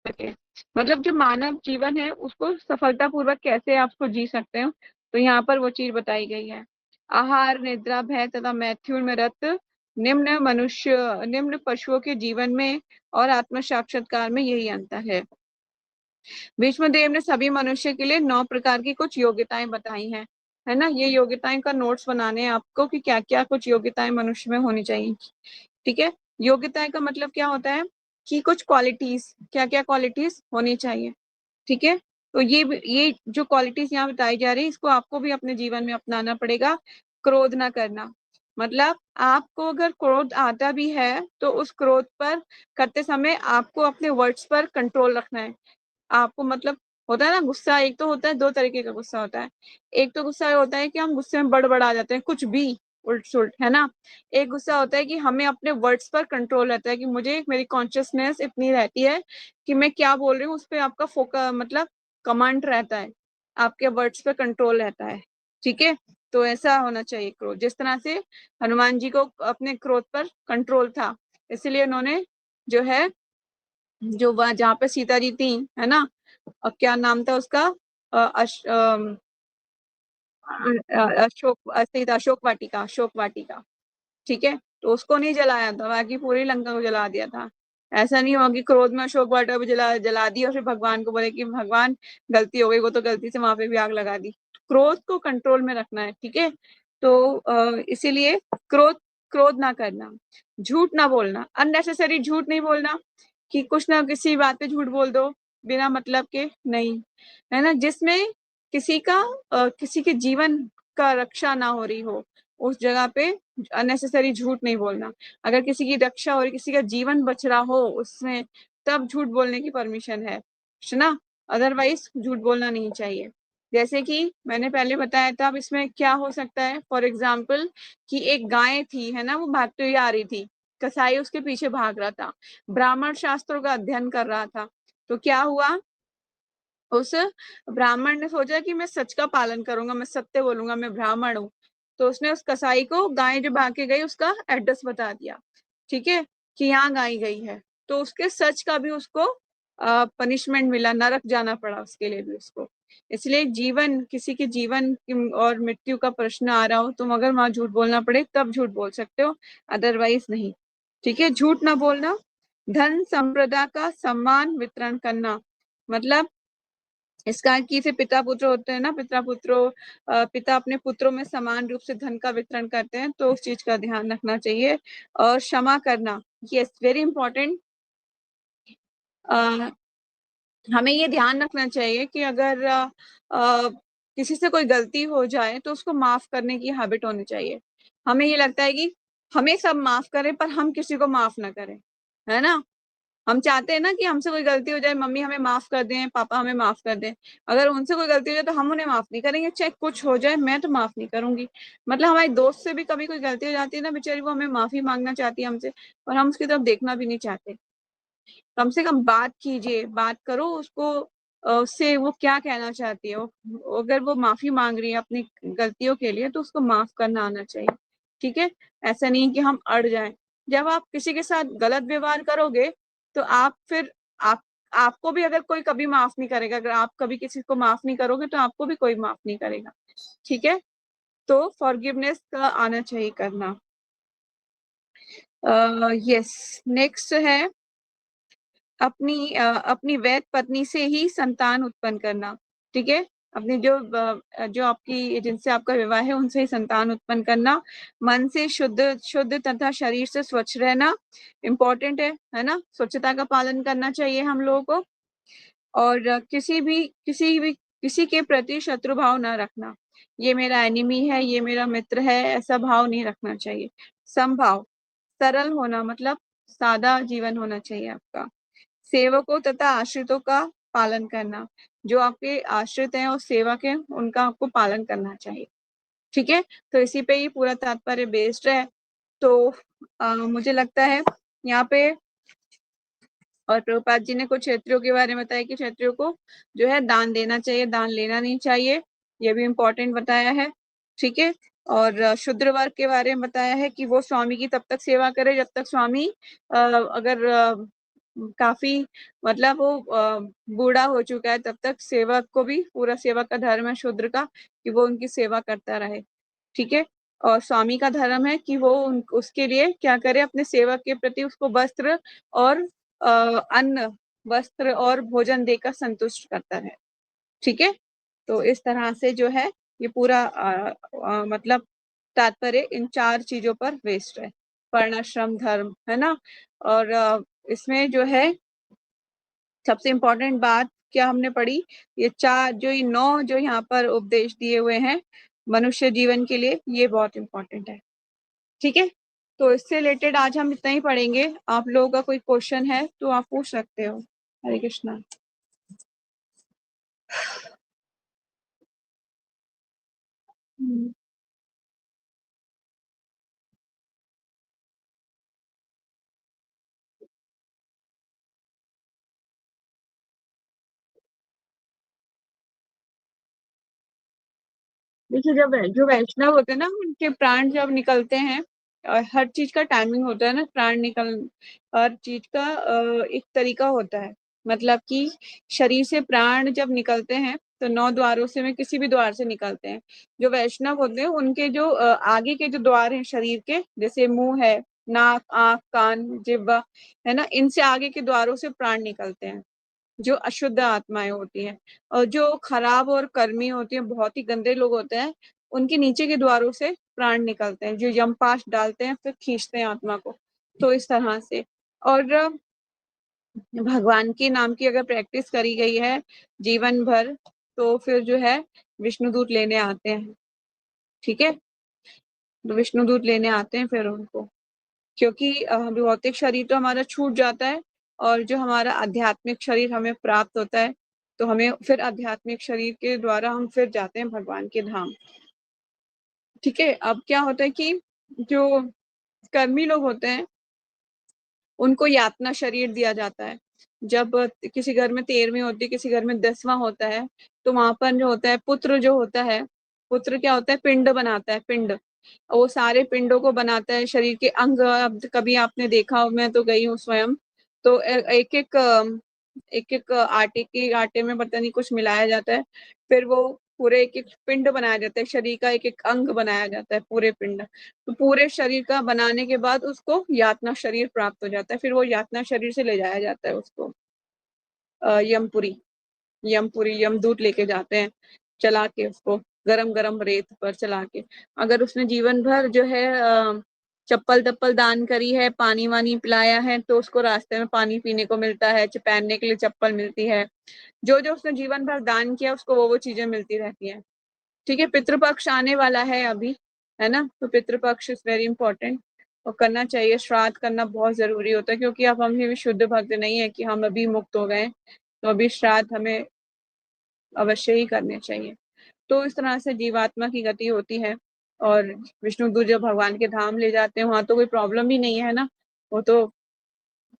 के मतलब जो मानव जीवन है उसको सफलतापूर्वक कैसे आप उसको जी सकते हो, तो यहाँ पर वो चीज बताई गई है। आहार, निद्रा, भय तथा मैथ्यून में रत निम्न पशुओं के जीवन में और आत्म साक्षात्कार में यही अंतर है। भीष्मदेव ने सभी मनुष्य के लिए 9 प्रकार की कुछ योग्यताएं बताई हैं, है ना। ये योग्यताएं का नोट्स बनाने हैं आपको कि क्या क्या कुछ योग्यताएं मनुष्य में होनी चाहिए, ठीक है। योग्यताएं का मतलब क्या होता है कि कुछ क्वालिटीज, क्या क्या क्वालिटीज होनी चाहिए, ठीक है। तो ये जो क्वालिटीज यहाँ बताई जा रही है इसको आपको भी अपने जीवन में अपनाना पड़ेगा। क्रोध ना करना, मतलब आपको अगर क्रोध आता भी है तो उस क्रोध पर करते समय आपको अपने वर्ड्स पर कंट्रोल रखना है। आपको मतलब होता है ना गुस्सा, एक तो होता है, 2 तरीके का गुस्सा होता है। एक तो गुस्सा होता है कि हम गुस्से में बड़बड़ा जाते हैं कुछ भी उल्ट सुल्ट, है ना। एक गुस्सा होता है कि हमें अपने वर्ड्स पर कंट्रोल रहता है, कि मुझे मेरी कॉन्शियसनेस इतनी रहती है कि मैं क्या बोल रही हूँ उस पर आपका फोकस मतलब कमांड रहता है, आपके वर्ड्स पर कंट्रोल रहता है, ठीक है। तो ऐसा होना चाहिए क्रोध, जिस तरह से हनुमान जी को अपने क्रोध पर कंट्रोल था, इसलिए उन्होंने जो है, जो वह जहाँ पे सीता जी थी, है ना, और क्या नाम था उसका, अशोक वाटिका, अशोक वाटिका, ठीक है। तो उसको नहीं जलाया था, बाकी पूरी लंका को जला दिया था। ऐसा नहीं हुआ कि क्रोध में अशोक वाटिका भी जला जला दी और फिर भगवान को बोले कि भगवान गलती हो गई, वो तो गलती से वहां पे भी आग लगा दी। क्रोध को कंट्रोल में रखना है, ठीक है। तो इसीलिए क्रोध क्रोध ना करना, झूठ ना बोलना, अननेसेसरी झूठ नहीं बोलना कि कुछ ना किसी बात पे झूठ बोल दो बिना मतलब के, नहीं, है ना, जिसमें किसी का किसी के जीवन का रक्षा ना हो रही हो उस जगह पे अननेसेसरी झूठ नहीं बोलना। अगर किसी की रक्षा हो रही, किसी का जीवन बच रहा हो उसमें, तब झूठ बोलने की परमिशन है ना, अदरवाइज झूठ बोलना नहीं चाहिए। जैसे कि मैंने पहले बताया था, अब इसमें क्या हो सकता है, फॉर एग्जाम्पल कि एक गाय थी, है ना, वो भागती हुई आ रही थी, कसाई उसके पीछे भाग रहा था, ब्राह्मण शास्त्रों का अध्ययन कर रहा था, तो क्या हुआ, उस ब्राह्मण ने सोचा कि मैं सच का पालन करूंगा, मैं सत्य बोलूंगा, मैं ब्राह्मण हूँ, तो उसने उस कसाई को गाय जो भाग के गई उसका एड्रेस बता दिया, ठीक है, कि यहाँ गाय गई है, तो उसके सच का भी उसको पनिशमेंट मिला, नरक जाना पड़ा उसके लिए भी उसको। इसलिए जीवन, किसी के जीवन और मृत्यु का प्रश्न आ रहा हो, तुम अगर वहां झूठ बोलना पड़े तब झूठ बोल सकते हो, अदरवाइज नहीं, ठीक है। झूठ ना बोलना। धन संप्रदा का सम्मान वितरण करना, मतलब इसका कि से पिता पुत्र होते हैं ना, पिता अपने पुत्रों में समान रूप से धन का वितरण करते हैं, तो उस चीज का ध्यान रखना चाहिए। और क्षमा करना, यस, वेरी इंपॉर्टेंट। हमें ये ध्यान रखना चाहिए कि अगर किसी से कोई गलती हो जाए तो उसको माफ करने की हैबिट होनी चाहिए। हमें ये लगता है कि हमें सब माफ करें पर हम किसी को माफ ना करें, है ना। हम चाहते हैं ना कि हमसे कोई गलती हो जाए, मम्मी हमें माफ कर दें, पापा हमें माफ कर दें, अगर उनसे कोई गलती हो जाए तो हम उन्हें माफ नहीं करेंगे, चाहे कुछ हो जाए मैं तो माफ नहीं करूंगी। मतलब हमारी दोस्त से भी कभी कोई गलती हो जाती है ना बेचारी, वो हमें माफी मांगना चाहती है हमसे, और हम उसकी तरफ देखना भी नहीं चाहते। कम से कम बात कीजिए, बात करो उसको, उससे वो क्या कहना चाहती है, अगर वो माफी मांग रही है अपनी गलतियों के लिए तो उसको माफ करना आना चाहिए, ठीक है। ऐसा नहीं कि हम अड़ जाएं। जब आप किसी के साथ गलत व्यवहार करोगे तो आप फिर आप आपको भी अगर कोई कभी माफ नहीं करेगा, अगर आप कभी किसी को माफ नहीं करोगे तो आपको भी कोई माफ नहीं करेगा, ठीक है। तो फॉरगिवनेस का आना चाहिए करना। यस, नेक्स्ट है अपनी वैध पत्नी से ही संतान उत्पन्न करना, ठीक है। अपनी जो आपकी जिनसे आपका विवाह है उनसे ही संतान उत्पन्न करना, मन से शुद्ध शुद्ध तथा शरीर से स्वच्छ रहना इम्पोर्टेंट है ना? स्वच्छता का पालन करना चाहिए हम लोगों को। और किसी के प्रति शत्रु भाव ना रखना, ये मेरा एनिमी है, ये मेरा मित्र है, ऐसा भाव नहीं रखना चाहिए। समभाव, सरल होना मतलब सादा जीवन होना चाहिए आपका। सेवकों तथा आश्रितों का पालन करना, जो आपके आश्रित हैं और सेवक हैं उनका आपको पालन करना चाहिए। ठीक है, तो इसी पे ही पूरा तात्पर्य बेस्ड है। तो मुझे लगता है यहाँ पे, और प्रभुपाद जी ने कुछ क्षेत्रियों के बारे में बताया कि क्षेत्रियों को जो है दान देना चाहिए, दान लेना नहीं चाहिए, ये भी इम्पोर्टेंट बताया है। ठीक है, और शूद्र वर्ग के बारे में बताया है कि वो स्वामी की तब तक सेवा करे जब तक स्वामी अगर काफी मतलब वो बूढ़ा हो चुका है, तब तक सेवक को भी, पूरा सेवक का धर्म है शूद्र का कि वो उनकी सेवा करता रहे। ठीक है, और स्वामी का धर्म है कि वो उसके लिए क्या करे, अपने सेवक के प्रति उसको वस्त्र और अन्न, वस्त्र और भोजन देकर संतुष्ट करता है। ठीक है, तो इस तरह से जो है ये पूरा मतलब तात्पर्य इन 4 चीजों पर बेस्ड है, वर्ण आश्रम धर्म, है ना? और इसमें जो है सबसे इम्पोर्टेंट बात क्या हमने पढ़ी, ये 4 जो ये 9 जो यहाँ पर उपदेश दिए हुए हैं मनुष्य जीवन के लिए, ये बहुत इम्पोर्टेंट है। ठीक है, तो इससे रिलेटेड आज हम इतना ही पढ़ेंगे। आप लोगों का कोई क्वेश्चन है तो आप पूछ सकते हो। हरे कृष्णा। देखिए, जब जो वैष्णव होते हैं ना, उनके प्राण जब निकलते हैं, और हर चीज का टाइमिंग होता है ना, प्राण निकल, हर चीज का एक तरीका होता है। मतलब कि शरीर से प्राण जब निकलते हैं तो 9 द्वारों से में किसी भी द्वार से निकलते हैं। जो वैष्णव होते हैं उनके जो आगे के जो द्वार हैं शरीर के, जैसे मुंह है, नाक, आंख, कान, जिह्वा, है ना, इनसे आगे के द्वारों से प्राण निकलते हैं जो अशुद्ध आत्माएं होती हैं। और जो खराब और कर्मी होती हैं, बहुत ही गंदे लोग होते हैं, उनके नीचे के द्वारों से प्राण निकलते हैं, जो यमपाश डालते हैं फिर खींचते हैं आत्मा को। तो इस तरह से, और भगवान के नाम की अगर प्रैक्टिस करी गई है जीवन भर, तो फिर जो है विष्णुदूत लेने आते हैं। ठीक है, तो विष्णुदूत लेने आते हैं फिर उनको, क्योंकि भौतिक शरीर तो हमारा छूट जाता है, और जो हमारा आध्यात्मिक शरीर हमें प्राप्त होता है, तो हमें फिर आध्यात्मिक शरीर के द्वारा हम फिर जाते हैं भगवान के धाम। ठीक है, अब क्या होता है कि जो कर्मी लोग होते हैं उनको यातना शरीर दिया जाता है। जब किसी घर में 13वीं होती है, किसी घर में 10वां होता है, तो वहां पर जो होता है पुत्र, जो होता है पुत्र, क्या होता है, पिंड बनाता है, पिंड। वो सारे पिंडों को बनाता है, शरीर के अंग। अब कभी आपने देखा हो, मैं तो गई हूँ स्वयं, तो एक एक आटे में पता नहीं कुछ मिलाया जाता है, फिर वो पूरे एक एक पिंड बनाया जाता है, शरीर का एक एक अंग बनाया जाता है, पूरे पिंड। तो पूरे शरीर का बनाने के बाद उसको यातना शरीर प्राप्त हो जाता है, फिर वो यातना शरीर से ले जाया जाता है उसको यमपुरी। यमदूत लेके जाते हैं, चला के उसको गरम गरम रेत पर चला के। अगर उसने जीवन भर जो है चप्पल तप्पल दान करी है, पानी वानी पिलाया है, तो उसको रास्ते में पानी पीने को मिलता है, पहनने के लिए चप्पल मिलती है। जो जो उसने जीवन भर दान किया उसको वो चीजें मिलती रहती हैं। ठीक है, पितृपक्ष आने वाला है अभी, है ना, तो पितृपक्ष इज वेरी इंपॉर्टेंट, और करना चाहिए। श्राद्ध करना बहुत जरूरी होता है, क्योंकि अब हम भी शुद्ध भक्त नहीं है कि हम अभी मुक्त हो गए, तो अभी श्राद्ध हमें अवश्य ही करने चाहिए। तो इस तरह से जीवात्मा की गति होती है। और विष्णुदूत जब भगवान के धाम ले जाते हैं, वहां तो कोई प्रॉब्लम ही नहीं है ना, वो तो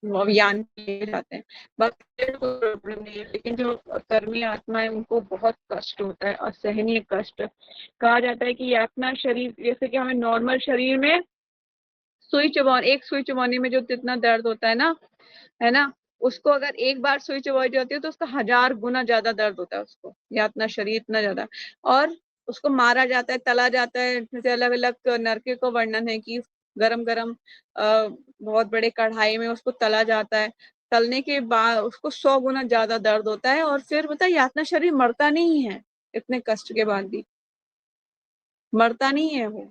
वो ज्ञान ले जाते हैं, बस कोई प्रॉब्लम नहीं है। लेकिन जो कर्मी आत्मा है उनको बहुत कष्ट होता है, असहनीय कष्ट। कहा जाता है कि यातना शरीर, जैसे कि हमें नॉर्मल शरीर में एक सुई चुभौने में जो जितना दर्द होता है ना, उसको अगर एक बार सुई चुभवाई जाती है तो उसका 1000 गुना ज्यादा दर्द होता है उसको, यातना शरीर इतना ज्यादा। और उसको मारा जाता है, तला जाता है, जैसे अलग अलग नरके को वर्णन है कि गरम गरम बहुत बड़े कढ़ाई में उसको तला जाता है। तलने के बाद उसको 100 गुना ज्यादा दर्द होता है, और फिर यातना शरीर मरता नहीं है, इतने कष्ट के बाद भी मरता नहीं है वो,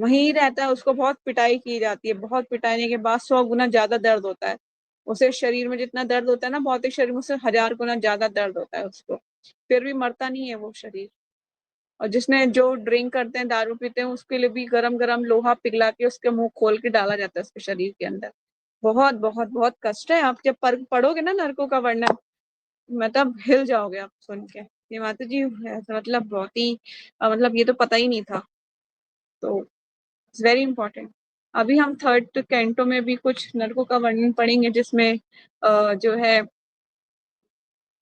वहीं रहता है। उसको बहुत पिटाई की जाती है, बहुत पिटाने के बाद 100 गुना ज्यादा दर्द होता है उसे। शरीर में जितना दर्द होता है ना भौतिक शरीर में, उससे 1000 गुना ज्यादा दर्द होता है उसको, फिर भी मरता नहीं है वो शरीर। और जिसने जो ड्रिंक करते हैं, दारू पीते हैं, उसके लिए भी गरम गरम लोहा पिघला के उसके मुंह खोल के डाला जाता है उसके शरीर के अंदर। बहुत बहुत बहुत कष्ट है। आप जब पढ़ोगे ना नरकों का वर्णन, मतलब हिल जाओगे आप सुन के। ये माता जी मतलब बहुत ही मतलब ये तो पता ही नहीं था। तो इट्स वेरी इंपॉर्टेंट। अभी हम थर्ड कैंटो में भी कुछ नरकों का वर्णन पढ़ेंगे, जिसमें जो है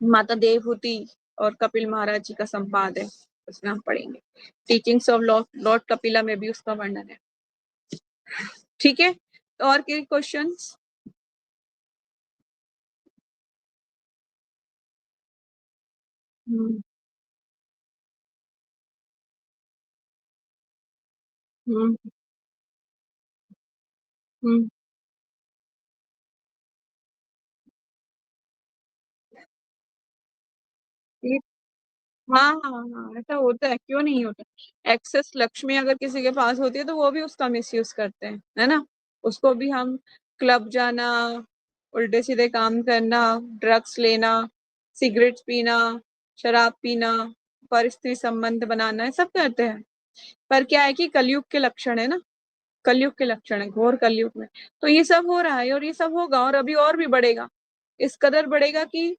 माता देवहूति और कपिल महाराज जी का संवाद है, उसमें हम पढ़ेंगे। टीचिंग्स ऑफ लॉर्ड कपिला में भी उसका वर्णन है। ठीक है, तो और कोई क्वेश्चंस? हम्म हम्म हम्म ये- हाँ हाँ हाँ, ऐसा होता है, क्यों नहीं होता। एक्सेस लक्ष्मी अगर किसी के पास होती है तो वो भी उसका मिसयूज करते हैं, है ना। उसको भी हम क्लब जाना, उल्टे सीधे काम करना, ड्रग्स लेना, सिगरेट्स पीना, शराब पीना, परिस्थिति संबंध बनाना, ये सब करते हैं। पर क्या है कि कलयुग के लक्षण है ना, कलयुग के लक्षण है, घोर कलयुग में। तो ये सब हो रहा है और ये सब होगा और अभी और भी बढ़ेगा। इस कदर बढ़ेगा कि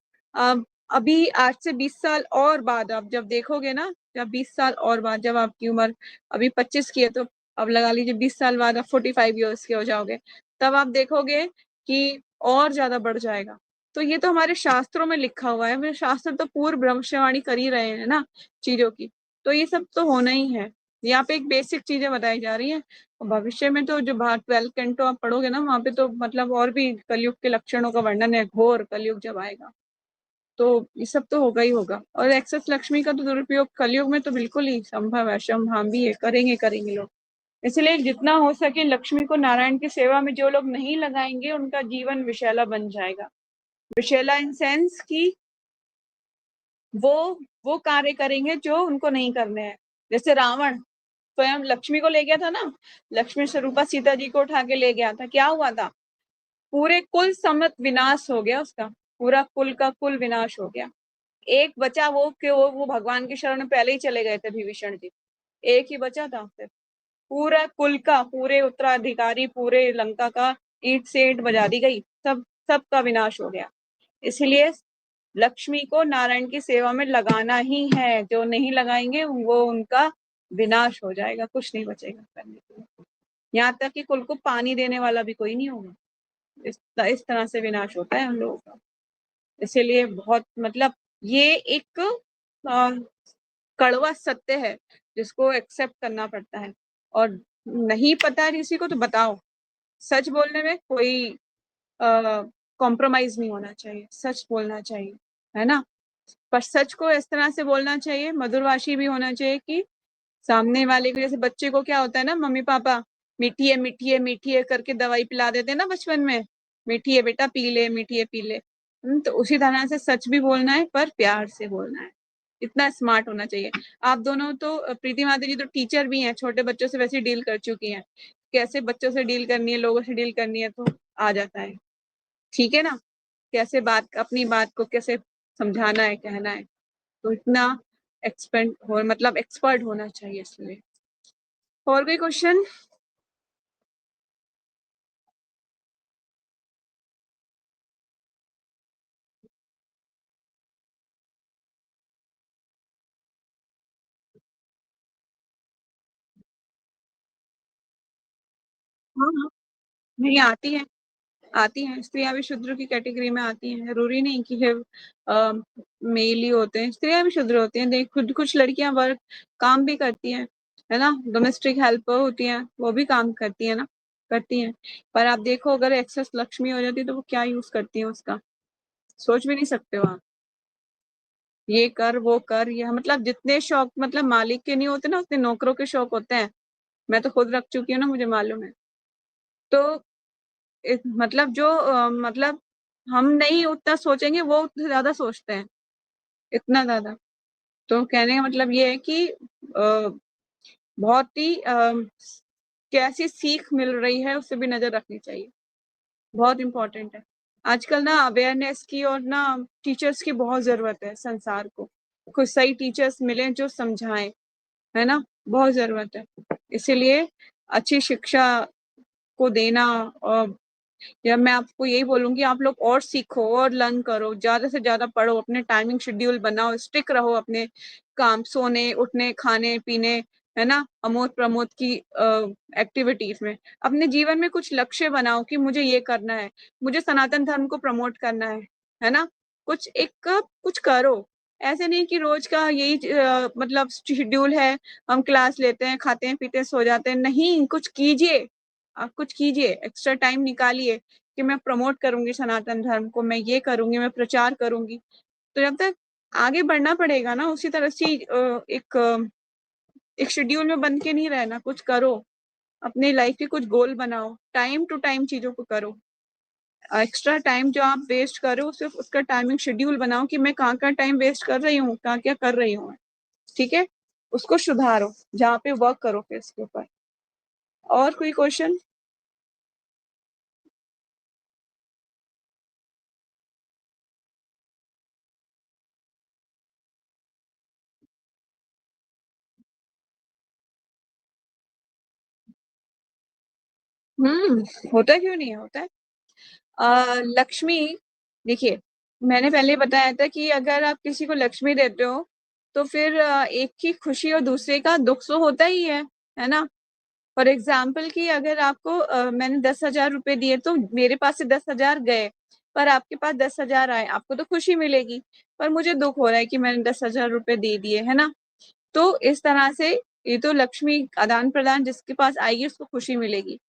अभी आज से 20 साल और बाद आप जब देखोगे ना, जब 20 साल और बाद, जब आपकी उम्र अभी 25 की है, तो अब लगा लीजिए 20 साल बाद आप 45 ईयर्स के हो जाओगे, तब आप देखोगे कि और ज्यादा बढ़ जाएगा। तो ये तो हमारे शास्त्रों में लिखा हुआ है, शास्त्र तो पूर्व भविष्यवाणी कर ही रहे हैं ना चीजों की। तो ये सब तो होना ही है। यहाँ पे एक बेसिक चीजें बताई जा रही हैं। भविष्य में तो जो बाहर 12 कैंटो आप पढ़ोगे ना, वहां पे तो मतलब और भी कलयुग के लक्षणों का वर्णन है, घोर कलयुग जब आएगा। तो ये सब तो होगा ही होगा। और एक्सेस लक्ष्मी का तो दुरुपयोग कलयुग में तो बिल्कुल ही संभव है, संभाव भी है, करेंगे करेंगे लोग। इसलिए जितना हो सके लक्ष्मी को नारायण की सेवा में जो लोग नहीं लगाएंगे, उनका जीवन विषैला बन जाएगा। विषैला इन सेंस की वो वो कार्य करेंगे जो उनको नहीं करने हैं। जैसे रावण स्वयं लक्ष्मी को ले गया था ना, लक्ष्मी स्वरूपा सीता जी को उठा के ले गया था, क्या हुआ था? पूरे कुल समेत विनाश हो गया उसका, पूरा कुल का कुल विनाश हो गया। एक बचा वो कि वो भगवान की शरण में पहले ही चले गए थे, विभीषण जी। एक ही बचा था फिर, पूरा कुल का, पूरे उत्तराधिकारी पूरे लंका का ईंट से ईंट बजा दी गई, सब सबका विनाश हो गया। इसलिए लक्ष्मी को नारायण की सेवा में लगाना ही है, जो नहीं लगाएंगे वो उनका विनाश हो जाएगा, कुछ नहीं बचेगा करने के लिए। यहाँ तक कि कुल को पानी देने वाला भी कोई नहीं होगा। इस तरह से विनाश होता है हम लोगों का। इसीलिए बहुत मतलब ये एक अ, कड़वा सत्य है, जिसको एक्सेप्ट करना पड़ता है। और नहीं पता है किसी को तो बताओ। सच बोलने में कोई कॉम्प्रोमाइज नहीं होना चाहिए, सच बोलना चाहिए, है ना। पर सच को इस तरह से बोलना चाहिए, मधुरभाषी भी होना चाहिए कि सामने वाले को, जैसे बच्चे को क्या होता है ना, मम्मी पापा मीठी है करके दवाई पिला देते हैं ना बचपन में, मीठी है बेटा पी ले, मीठी है पी ले। तो उसी तरह से सच भी बोलना है, पर प्यार से बोलना है। इतना स्मार्ट होना चाहिए। आप दोनों तो प्रीति माता जी तो टीचर भी हैं, छोटे बच्चों से वैसे डील कर चुकी हैं, कैसे बच्चों से डील करनी है, लोगों से डील करनी है, तो आ जाता है। ठीक है ना, कैसे बात, अपनी बात को कैसे समझाना है, कहना है। तो इतना एक्सपेंट हो, मतलब एक्सपर्ट होना चाहिए इसलिए। और कोई क्वेश्चन? हाँ हाँ, नहीं आती है, आती हैं। स्त्रियां भी शूद्र की कैटेगरी में आती हैं, जरूरी नहीं कि है मेल ही होते हैं, स्त्रियां भी शूद्र होती हैं। देख खुद कुछ लड़कियां वर्क काम भी करती हैं, है ना, डोमेस्टिक हेल्पर होती हैं, वो भी काम करती है ना, करती हैं। पर आप देखो अगर एक्सेस लक्ष्मी हो जाती है तो वो क्या यूज करती है उसका, सोच भी नहीं सकते हो आप। ये कर वो कर, ये मतलब जितने शौक मतलब मालिक के नहीं होते ना, उतने नौकरों के शौक होते हैं। मैं तो खुद रख चुकी हूँ ना, मुझे मालूम है। तो मतलब जो मतलब हम नहीं उतना सोचेंगे, वो उतने ज्यादा सोचते हैं, इतना ज्यादा। तो कहने का मतलब ये है कि बहुत ही कैसी सीख मिल रही है उस पे भी नज़र रखनी चाहिए, बहुत इम्पोर्टेंट है। आजकल ना अवेयरनेस की और ना टीचर्स की बहुत ज़रूरत है संसार को। कुछ सही टीचर्स मिलें जो समझाएँ, है ना? बहुत ज़रूरत है। इसीलिए अच्छी शिक्षा को देना या मैं आपको यही बोलूँगी आप लोग और सीखो और लर्न करो, ज़्यादा से ज़्यादा पढ़ो, अपने टाइमिंग शेड्यूल बनाओ, स्टिक रहो अपने काम, सोने, उठने, खाने-पीने, है ना? अमोद-प्रमोद की एक्टिविटीज़ में। अपने जीवन में कुछ लक्ष्य बनाओ कि मुझे ये करना है, मुझे सनातन धर्म को प्रमोट करना है ना? कुछ करो। ऐसे नहीं कि रोज़ का यही मतलब शेड्यूल है, हम क्लास लेते हैं, खाते हैं, पीते हैं, सो जाते हैं। नहीं, कुछ कीजिए। आप कुछ कीजिए, एक्स्ट्रा टाइम निकालिए कि मैं प्रमोट करूँगी सनातन धर्म को, मैं ये करूँगी, मैं प्रचार करूँगी। तो जब तक आगे बढ़ना पड़ेगा ना उसी तरह से एक शेड्यूल में बंध के नहीं रहना, कुछ करो। अपनी लाइफ के कुछ गोल बनाओ, टाइम टू टाइम चीज़ों को करो। एक्स्ट्रा टाइम जो आप वेस्ट कर रहे हो सिर्फ़ उसका टाइमिंग शेड्यूल बनाओ कि मैं कहाँ-कहाँ टाइम वेस्ट कर रही हूँ, कहाँ क्या कर रही हूँ, ठीक है? उसको सुधारो, जहाँ पे वर्क करो फिर इसके ऊपर। और कोई क्वेश्चन? होता क्यों नहीं है, होता है। लक्ष्मी देखिए, मैंने पहले बताया था कि अगर आप किसी को लक्ष्मी देते हो, तो फिर एक की खुशी और दूसरे का दुःख तो होता ही है ना? फॉर एग्ज़ाम्पल कि अगर आपको मैंने 10,000 रुपए दिए तो मेरे पास से 10,000 गए, पर आपके पास 10,000 आए, आपको तो खुशी मिलेगी, पर मुझे दुःख हो रहा है कि मैंने 10,000 रुपए दे दिए, है ना? तो इस तरह से ये तो लक्ष्मी आदान-प्रदान जिसके पास आएगी उसको खुशी मिलेगी।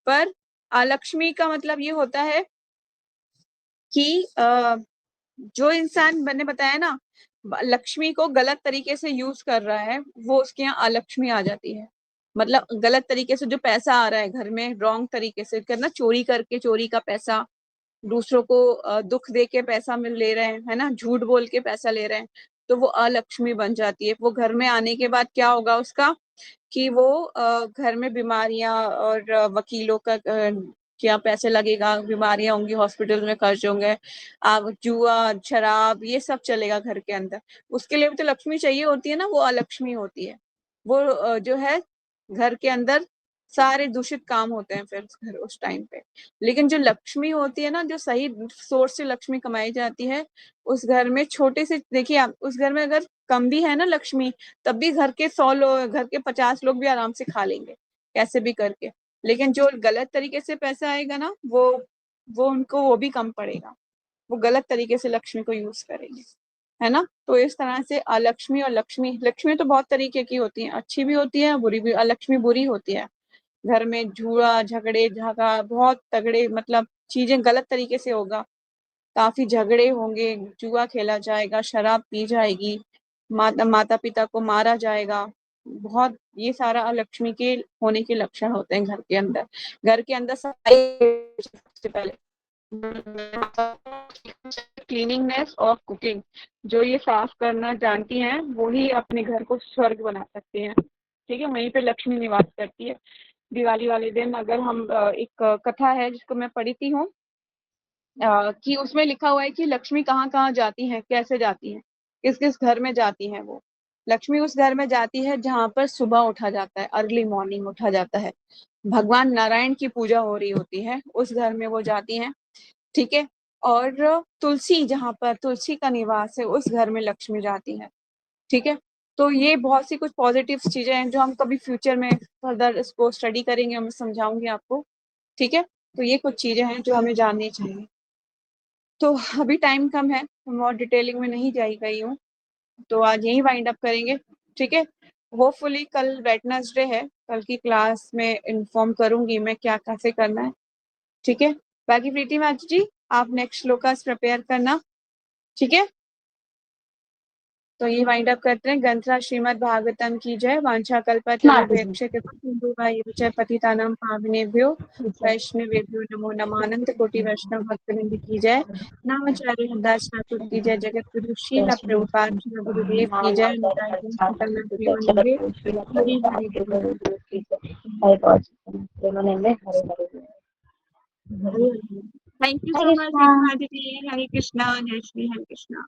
पर अलक्ष्मी का मतलब ये होता है कि जो इंसान मैंने बताया ना लक्ष्मी को गलत तरीके से यूज़ कर रहा है, वो उसके यहाँ अलक्ष्मी आ जाती है। मतलब गलत तरीके से जो पैसा आ रहा है घर में रॉन्ग तरीके से करना चोरी करके चोरी का पैसा दूसरों को दुःख दे के पैसा मिल ले रहे हैं, है ना? झूठ बोल के पैसा ले रहे हैं, तो वो अलक्ष्मी बन जाती है। वो घर में आने के बाद क्या होगा उसका कि वो घर में बीमारियाँ और वकीलों का क्या पैसे लगेगा, बीमारियाँ होंगी, हॉस्पिटल में खर्च होंगे, जुआ, शराब ये सब चलेगा घर के अंदर। उसके लिए भी तो लक्ष्मी चाहिए होती है ना, वो अलक्ष्मी होती है। वो जो है घर के अंदर सारे दूषित काम होते हैं फिर घर उस टाइम पे। लेकिन जो लक्ष्मी होती है ना, जो सही सोर्स से लक्ष्मी कमाई जाती है, उस घर में छोटे से देखिए आप उस घर में अगर कम भी है ना लक्ष्मी, तब भी घर के 100 लोग घर के 50 लोग भी आराम से खा लेंगे, कैसे भी करके। लेकिन जो गलत तरीके से पैसा आएगा ना, वो उनको वो भी कम पड़ेगा। वो गलत तरीके से लक्ष्मी को यूज़ करेंगे, है ना? तो इस तरह से अलक्ष्मी और लक्ष्मी लक्ष्मी तो बहुत तरीके की होती हैं, अच्छी भी होती है, बुरी भी अलक्ष्मी बुरी होती है। घर में जुआ, झगड़े-झागा बहुत तगड़े मतलब चीज़ें गलत तरीके से होगा। काफ़ी झगड़े होंगे, जुआ खेला जाएगा, शराब पी जाएगी, माता-पिता को मारा जाएगा। बहुत ये सारा अलक्ष्मी के होने के लक्षण होते हैं घर के अंदर। घर के अंदर सफाई सबसे पहले क्लीनिंगनेस और कुकिंग जो ये साफ करना जानती हैं, वो ही अपने घर को स्वर्ग बना सकती हैं। ठीक है? वहीं पे लक्ष्मी निवास करती है। दिवाली वाले दिन अगर हम एक कथा है जिसको मैं पढ़ी हूँ कि उसमें लिखा हुआ है कि लक्ष्मी कहाँ-कहाँ जाती हैं, कैसे जाती हैं, किस-किस घर में जाती हैं वो। लक्ष्मी उस घर में जाती है जहाँ पर सुबह उठा जाता है, अर्ली मॉर्निंग उठा जाता है। भगवान नारायण की पूजा हो रही होती है, उस घर में वो जाती हैं, ठीक है? और तुलसी जहाँ पर तुलसी का निवास है, उस घर में लक्ष्मी जाती है, ठीक है? तो ये बहुत सी कुछ पॉज़िटिव चीज़ें हैं जो हम कभी फ्यूचर में फर्दर इसको स्टडी करेंगे, मैं समझाऊँगी आपको, ठीक है? तो ये कुछ चीज़ें हैं जो हमें जाननी चाहिए। तो अभी टाइम कम है, मैं और डिटेलिंग में नहीं जाई गई हूँ, तो आज यहीं वाइंड अप करेंगे, ठीक है? होपफुली कल वेडनेसडे है, कल की क्लास में इन्फॉर्म करूँगी मैं क्या कैसे करना है, ठीक है? बाकी प्रीति मैम जी, आप नेक्स्ट श्लोकास प्रिपेयर करना, ठीक है? तो ये वाइंड अप करते हैं। ग्रंथराज श्रीमद् भागवतम की जय। माता वांछाकल्पतरुभ्यश्च कृपा पतितानां पावनेभ्यो वैष्णवेभ्यो नमो नमः। अनंत कोटि वैष्णव भक्तवृंद की जय। नामाचार्य हरदास ठाकुर की जय। जगत गुरु श्रील प्रभुपाद श्री गुरुदेव की जय। निताय गौर सीतानाथ प्रेमानंदे। हरि हरि बोल। Thank you so much Krishna. Rekha ji. Hare Krishna. जय श्री हरे कृष्णा।